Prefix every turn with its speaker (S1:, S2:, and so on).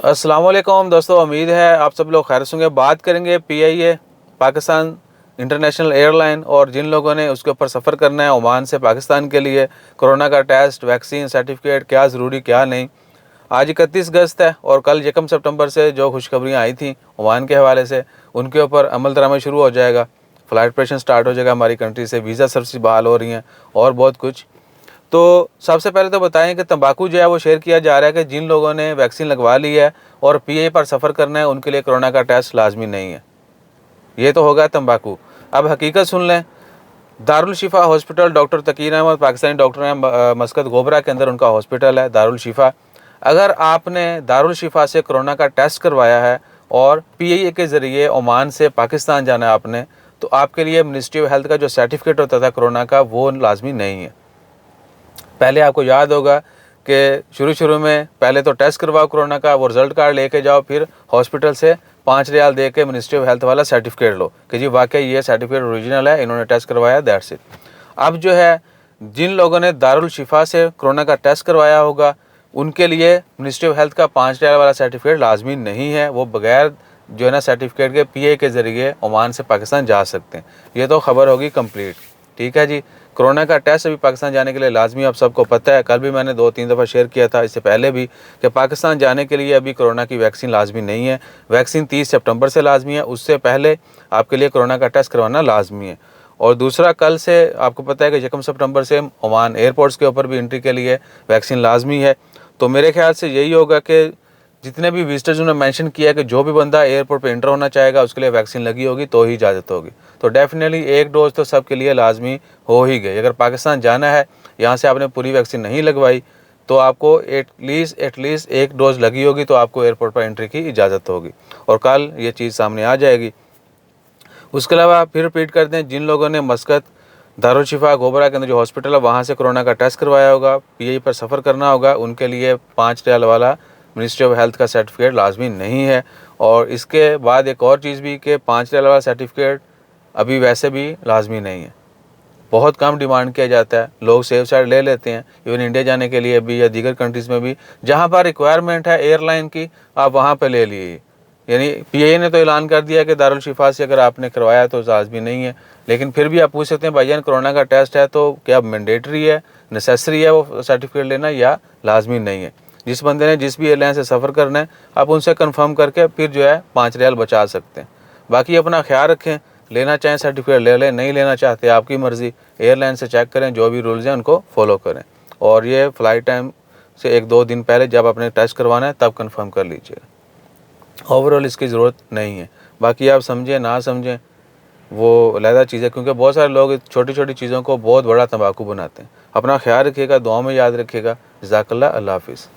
S1: अस्सलाम वालेकुम दोस्तों, उम्मीद है आप सब लोग खैर से होंगे। बात करेंगे पीआईए पाकिस्तान इंटरनेशनल एयरलाइन और जिन लोगों ने उसके ऊपर सफ़र करना है ओमान से पाकिस्तान के लिए, कोरोना का टेस्ट, वैक्सीन, सर्टिफिकेट क्या ज़रूरी क्या नहीं। आज 31 अगस्त है और कल 1 सितंबर से जो खुशखबरियाँ आई थी ओमान के हवाले से उनके ऊपर अमल दरामद शुरू हो जाएगा। फ़्लाइट ऑपरेशन स्टार्ट हो जाएगा हमारी कंट्री से, वीज़ा सर्विस बहाल हो रही हैं और बहुत कुछ। तो सबसे पहले तो बताएं कि तंबाकू जो है वो शेयर किया जा रहा है कि जिन लोगों ने वैक्सीन लगवा ली है और पीए पर सफ़र करना है उनके लिए कोरोना का टेस्ट लाजमी नहीं है। ये तो होगा तंबाकू। अब हकीकत सुन लें। Darul Shifa hospital, doctor Taqir Ahmed Pakistani doctor हैं, मस्कत गोबरा के अंदर उनका हॉस्पिटल है दारुल शिफा। अगर आपने दारुल शिफा से कोरोना का टेस्ट करवाया है और पीआईए के ज़रिए ओमान से पाकिस्तान जाना है आपने, तो आपके लिए मिनिस्ट्री ऑफ हेल्थ का जो सर्टिफिकेट होता था कोरोना का वो लाजमी नहीं है। पहले आपको याद होगा कि शुरू में पहले तो टेस्ट करवाओ कोरोना का, वो रिज़ल्ट कार्ड लेके जाओ, फिर हॉस्पिटल से 5 रियाल दे के मिनिस्ट्री ऑफ हेल्थ वाला सर्टिफिकेट लो कि जी वाकई ये सर्टिफिकेट ओरिजिनल है, इन्होंने टेस्ट करवाया, दैट्स इट। अब जो है जिन लोगों ने दारुल शिफा से कोरोना का टेस्ट करवाया होगा उनके लिए मिनिस्ट्री ऑफ हेल्थ का 5 रियाल वाला सर्टिफिकेट लाजमी नहीं है। वो बगैर जो है ना सर्टिफिकेट के पीए के ज़रिए ओमान से पाकिस्तान जा सकते हैं। ये तो खबर होगी कंप्लीट। ठीक है जी। कोरोना का टेस्ट अभी पाकिस्तान जाने के लिए लाजमी, आप सबको पता है। कल भी मैंने 2-3 दफ़ा शेयर किया था, इससे पहले भी, कि पाकिस्तान जाने के लिए अभी कोरोना की वैक्सीन लाजमी नहीं है। वैक्सीन 30 सितंबर से लाजमी है, उससे पहले आपके लिए कोरोना का टेस्ट करवाना लाजमी है। और दूसरा, कल से आपको पता है कि 1 सितंबर से ओमान एयरपोर्ट्स के ऊपर भी एंट्री के लिए वैक्सीन लाजमी है। तो मेरे ख्याल से यही होगा कि जितने भी विजिटर्स उन्होंने मेंशन किया कि जो भी बंदा एयरपोर्ट पे एंटर होना चाहेगा उसके लिए वैक्सीन लगी होगी तो ही इजाज़त होगी। तो डेफिनेटली एक डोज तो सबके लिए लाजमी हो ही गई। अगर पाकिस्तान जाना है, यहाँ से आपने पूरी वैक्सीन नहीं लगवाई, तो आपको एटलीस्ट एक डोज लगी होगी तो आपको एयरपोर्ट पर एंट्री की इजाज़त होगी और कल ये चीज़ सामने आ जाएगी। उसके अलावा फिर रिपीट करते हैं, जिन लोगों ने मस्कत दारुल शिफा गोबरा के अंदर जो हॉस्पिटल है वहाँ से कोरोना का टेस्ट करवाया होगा, पीआई पर सफ़र करना होगा, उनके लिए 5 रियाल वाला मिनिस्ट्री ऑफ हेल्थ का सर्टिफिकेट लाजमी नहीं है। और इसके बाद एक और चीज़ भी कि 5 रियाल वाला सर्टिफिकेट अभी वैसे भी लाजमी नहीं है। बहुत कम डिमांड किया जाता है, लोग सेफ साइड ले लेते हैं। इवन इंडिया जाने के लिए भी या दीगर कंट्रीज़ में भी जहाँ पर रिक्वायरमेंट है एयरलाइन की, आप वहाँ पर ले लिए। यानी पीआईए ने तो ऐलान कर दिया कि दारुल शिफा से अगर आपने करवाया तो लाजमी नहीं है, लेकिन फिर भी आप पूछ सकते हैं भाईजान कोरोना का टेस्ट है तो क्या मैंडेटरी है, नेसेसरी है वो सर्टिफिकेट लेना या लाजमी नहीं है। जिस बंदे ने जिस भी एयरलाइन से सफ़र करना है आप उनसे कंफर्म करके फिर जो है 5 रियाल बचा सकते हैं। बाकी अपना ख्याल रखें, लेना चाहें सर्टिफिकेट ले लें, नहीं लेना चाहते आपकी मर्ज़ी। एयरलाइन से चेक करें, जो भी रूल्स हैं उनको फॉलो करें और ये फ़्लाइट टाइम से 1-2 दिन पहले जब आपने टेस्ट करवाना है तब कन्फर्म कर लीजिएगा। ओवरऑल इसकी ज़रूरत नहीं है। बाकी आप समझें ना समझें वो अलहदा चीज़ है, क्योंकि बहुत सारे लोग छोटी छोटी चीज़ों को बहुत बड़ा तंबाकू बनाते हैं। अपना ख्याल रखिएगा, दुआ में याद रखिएगा। जज़ाकल्लाह, अल्लाह हाफ़िज़।